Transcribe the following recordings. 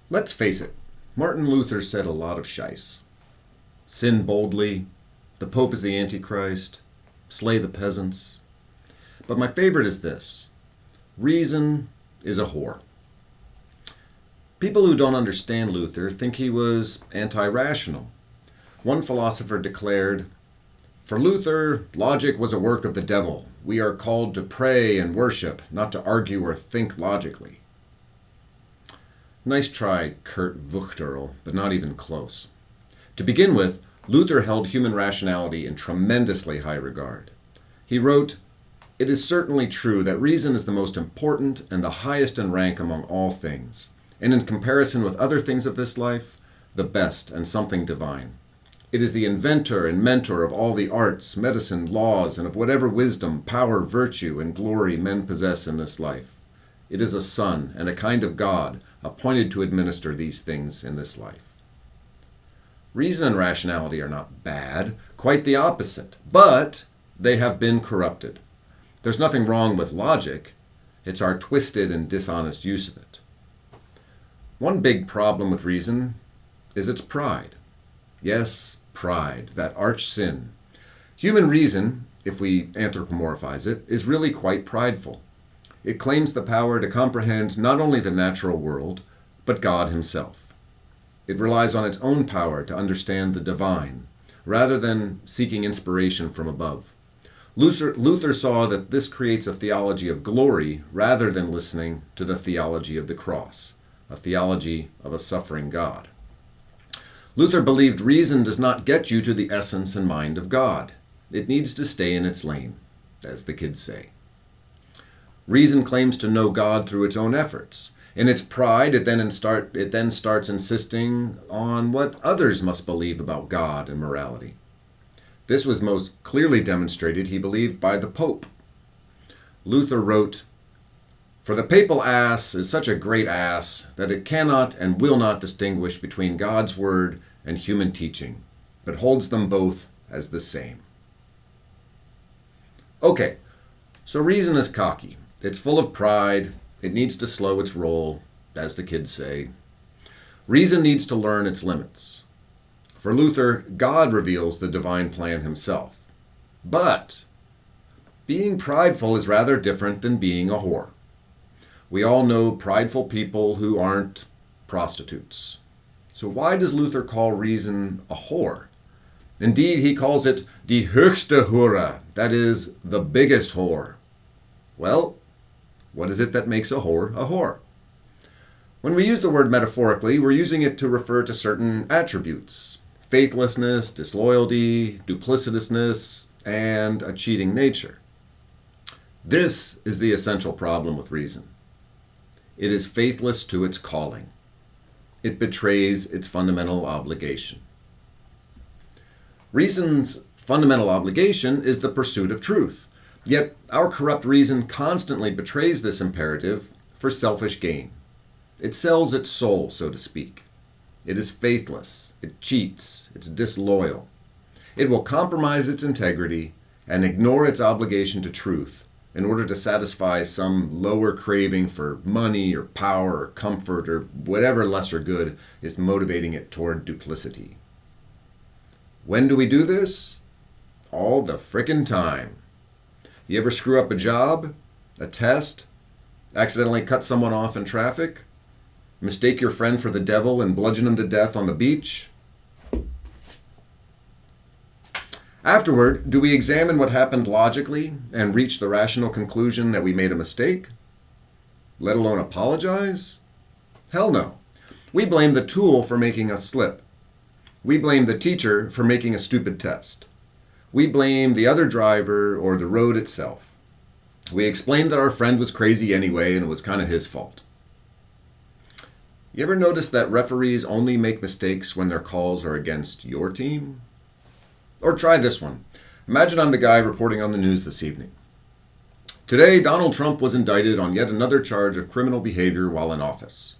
Let's face it, Martin Luther said a lot of shice. Sin boldly, the Pope is the Antichrist, slay the peasants. But my favorite is this: reason is a whore. People who don't understand Luther think he was anti-rational. One philosopher declared, "For Luther, logic was a work of the devil. We are called to pray and worship, not to argue or think logically." Nice try, Kurt Wuchterl, but not even close. To begin with, Luther held human rationality in tremendously high regard. He wrote, "It is certainly true that reason is the most important and the highest in rank among all things, and in comparison with other things of this life, the best and something divine. It is the inventor and mentor of all the arts, medicine, laws, and of whatever wisdom, power, virtue, and glory men possess in this life. It is a son and a kind of God appointed to administer these things in this life." Reason and rationality are not bad, quite the opposite, but they have been corrupted. There's nothing wrong with logic, it's our twisted and dishonest use of it. One big problem with reason is its pride. Yes, pride, that arch sin. Human reason, if we anthropomorphize it, is really quite prideful. It claims the power to comprehend not only the natural world, but God himself. It relies on its own power to understand the divine, rather than seeking inspiration from above. Luther saw that this creates a theology of glory rather than listening to the theology of the cross, a theology of a suffering God. Luther believed reason does not get you to the essence and mind of God. It needs to stay in its lane, as the kids say. Reason claims to know God through its own efforts. In its pride, it then starts insisting on what others must believe about God and morality. This was most clearly demonstrated, he believed, by the Pope. Luther wrote, "For the papal ass is such a great ass that it cannot and will not distinguish between God's word and human teaching, but holds them both as the same." Okay, so reason is cocky. It's full of pride. It needs to slow its roll, as the kids say. Reason needs to learn its limits. For Luther, God reveals the divine plan himself. But being prideful is rather different than being a whore. We all know prideful people who aren't prostitutes. So why does Luther call reason a whore? Indeed, he calls it die höchste Hure, that is, the biggest whore. Well, what is it that makes a whore a whore? When we use the word metaphorically, we're using it to refer to certain attributes: faithlessness, disloyalty, duplicitousness, and a cheating nature. This is the essential problem with reason. It is faithless to its calling. It betrays its fundamental obligation. Reason's fundamental obligation is the pursuit of truth. Yet our corrupt reason constantly betrays this imperative for selfish gain. It sells its soul, so to speak. It is faithless, it cheats, it's disloyal. It will compromise its integrity and ignore its obligation to truth in order to satisfy some lower craving for money or power or comfort or whatever lesser good is motivating it toward duplicity. When do we do this? All the frickin' time. You ever screw up a job, a test, accidentally cut someone off in traffic, mistake your friend for the devil and bludgeon him to death on the beach? Afterward, do we examine what happened logically and reach the rational conclusion that we made a mistake? Let alone apologize? Hell no. We blame the tool for making us slip. We blame the teacher for making a stupid test. We blame the other driver or the road itself. We explained that our friend was crazy anyway and it was kind of his fault. You ever notice that referees only make mistakes when their calls are against your team? Or try this one. Imagine I'm the guy reporting on the news this evening. Today, Donald Trump was indicted on yet another charge of criminal behavior while in office.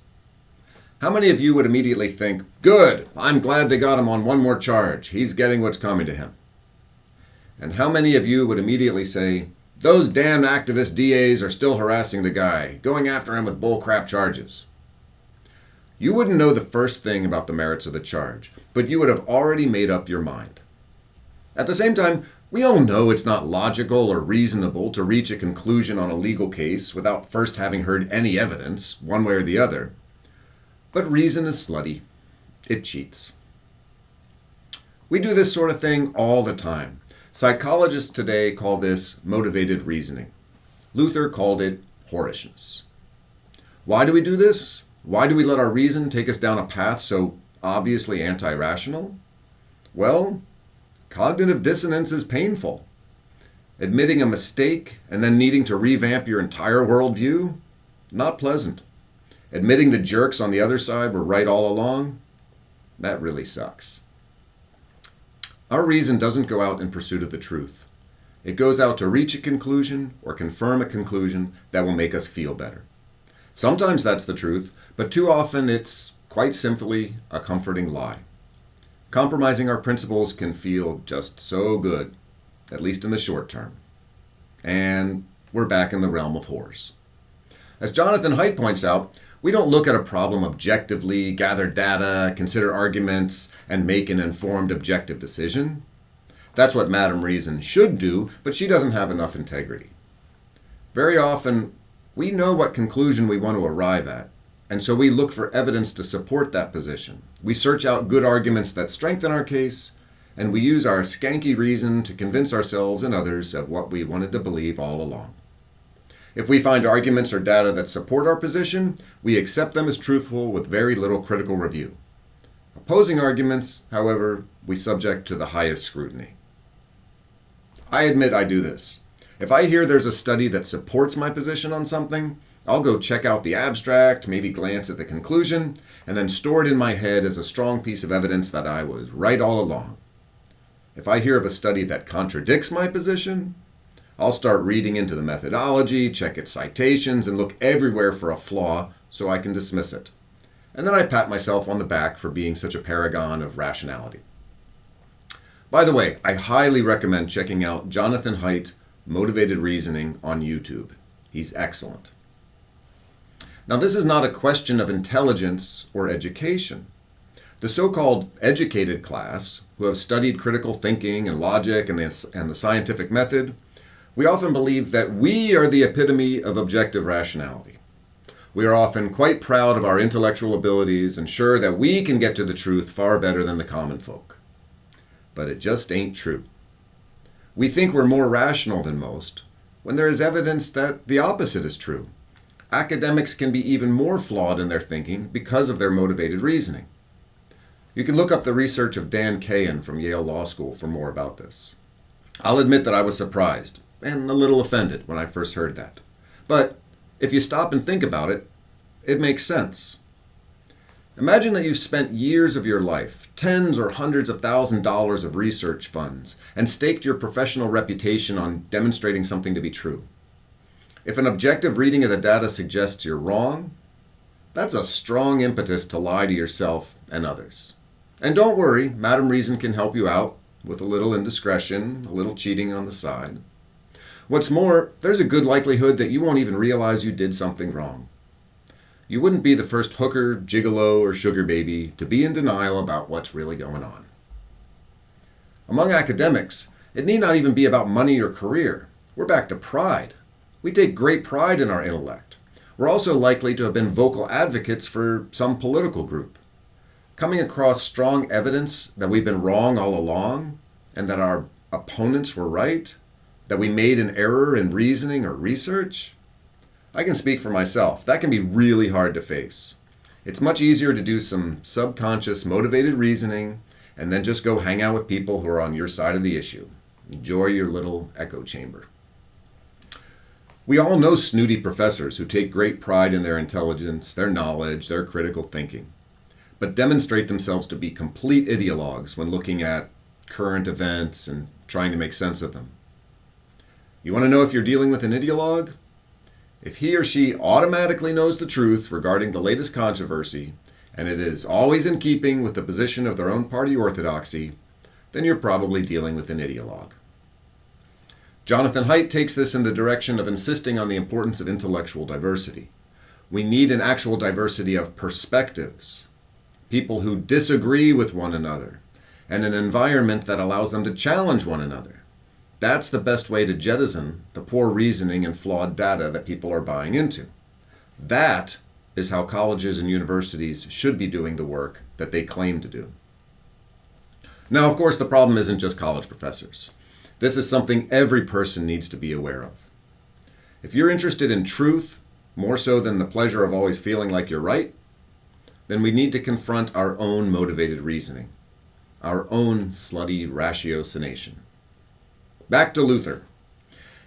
How many of you would immediately think, "Good, I'm glad they got him on one more charge. He's getting what's coming to him"? And how many of you would immediately say, "Those damn activist DAs are still harassing the guy, going after him with bullcrap charges"? You wouldn't know the first thing about the merits of the charge, but you would have already made up your mind. At the same time, we all know it's not logical or reasonable to reach a conclusion on a legal case without first having heard any evidence, one way or the other. But reason is slutty. It cheats. We do this sort of thing all the time. Psychologists today call this motivated reasoning. Luther called it whorishness. Why do we do this? Why do we let our reason take us down a path so obviously anti-rational? Well, cognitive dissonance is painful. Admitting a mistake and then needing to revamp your entire worldview? Not pleasant. Admitting the jerks on the other side were right all along? That really sucks. Our reason doesn't go out in pursuit of the truth. It goes out to reach a conclusion or confirm a conclusion that will make us feel better. Sometimes that's the truth, but too often it's, quite simply, a comforting lie. Compromising our principles can feel just so good, at least in the short term. And we're back in the realm of whores. As Jonathan Haidt points out, we don't look at a problem objectively, gather data, consider arguments, and make an informed objective decision. That's what Madam Reason should do, but she doesn't have enough integrity. Very often, we know what conclusion we want to arrive at, and so we look for evidence to support that position. We search out good arguments that strengthen our case, and we use our skanky reason to convince ourselves and others of what we wanted to believe all along. If we find arguments or data that support our position, we accept them as truthful with very little critical review. Opposing arguments, however, we subject to the highest scrutiny. I admit I do this. If I hear there's a study that supports my position on something, I'll go check out the abstract, maybe glance at the conclusion, and then store it in my head as a strong piece of evidence that I was right all along. If I hear of a study that contradicts my position, I'll start reading into the methodology, check its citations, and look everywhere for a flaw so I can dismiss it. And then I pat myself on the back for being such a paragon of rationality. By the way, I highly recommend checking out Jonathan Haidt, Motivated Reasoning on YouTube. He's excellent. Now, this is not a question of intelligence or education. The so-called educated class, who have studied critical thinking and logic and the scientific method, we often believe that we are the epitome of objective rationality. We are often quite proud of our intellectual abilities and sure that we can get to the truth far better than the common folk. But it just ain't true. We think we're more rational than most, when there is evidence that the opposite is true. Academics can be even more flawed in their thinking because of their motivated reasoning. You can look up the research of Dan Kahan from Yale Law School for more about this. I'll admit that I was surprised and a little offended when I first heard that. But if you stop and think about it, it makes sense. Imagine that you've spent years of your life, tens or hundreds of $1,000s of research funds, and staked your professional reputation on demonstrating something to be true. If an objective reading of the data suggests you're wrong, that's a strong impetus to lie to yourself and others. And don't worry, Madam Reason can help you out with a little indiscretion, a little cheating on the side. What's more, there's a good likelihood that you won't even realize you did something wrong. You wouldn't be the first hooker, gigolo, or sugar baby to be in denial about what's really going on. Among academics, it need not even be about money or career. We're back to pride. We take great pride in our intellect. We're also likely to have been vocal advocates for some political group. Coming across strong evidence that we've been wrong all along and that our opponents were right, that we made an error in reasoning or research, I can speak for myself. That can be really hard to face. It's much easier to do some subconscious motivated reasoning and then just go hang out with people who are on your side of the issue. Enjoy your little echo chamber. We all know snooty professors who take great pride in their intelligence, their knowledge, their critical thinking, but demonstrate themselves to be complete ideologues when looking at current events and trying to make sense of them. You want to know if you're dealing with an ideologue? If he or she automatically knows the truth regarding the latest controversy, and it is always in keeping with the position of their own party orthodoxy, then you're probably dealing with an ideologue. Jonathan Haidt takes this in the direction of insisting on the importance of intellectual diversity. We need an actual diversity of perspectives, people who disagree with one another, and an environment that allows them to challenge one another. That's the best way to jettison the poor reasoning and flawed data that people are buying into. That is how colleges and universities should be doing the work that they claim to do. Now, of course, the problem isn't just college professors. This is something every person needs to be aware of. If you're interested in truth, more so than the pleasure of always feeling like you're right, then we need to confront our own motivated reasoning, our own slutty ratiocination. Back to Luther.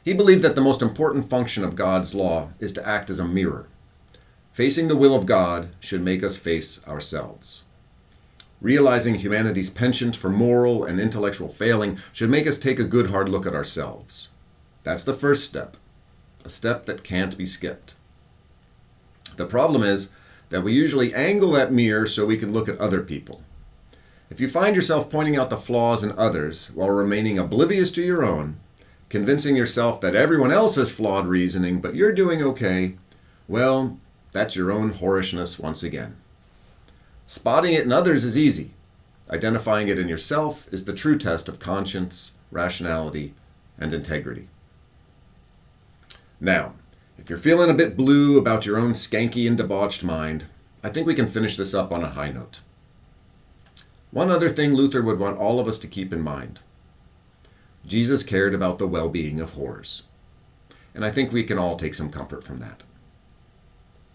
He believed that the most important function of God's law is to act as a mirror. Facing the will of God should make us face ourselves. Realizing humanity's penchant for moral and intellectual failing should make us take a good hard look at ourselves. That's the first step, a step that can't be skipped. The problem is that we usually angle that mirror so we can look at other people. If you find yourself pointing out the flaws in others while remaining oblivious to your own, convincing yourself that everyone else has flawed reasoning but you're doing okay, well, that's your own whorishness once again. Spotting it in others is easy. Identifying it in yourself is the true test of conscience, rationality, and integrity. Now, if you're feeling a bit blue about your own skanky and debauched mind, I think we can finish this up on a high note. One other thing Luther would want all of us to keep in mind. Jesus cared about the well-being of whores. And I think we can all take some comfort from that.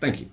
Thank you.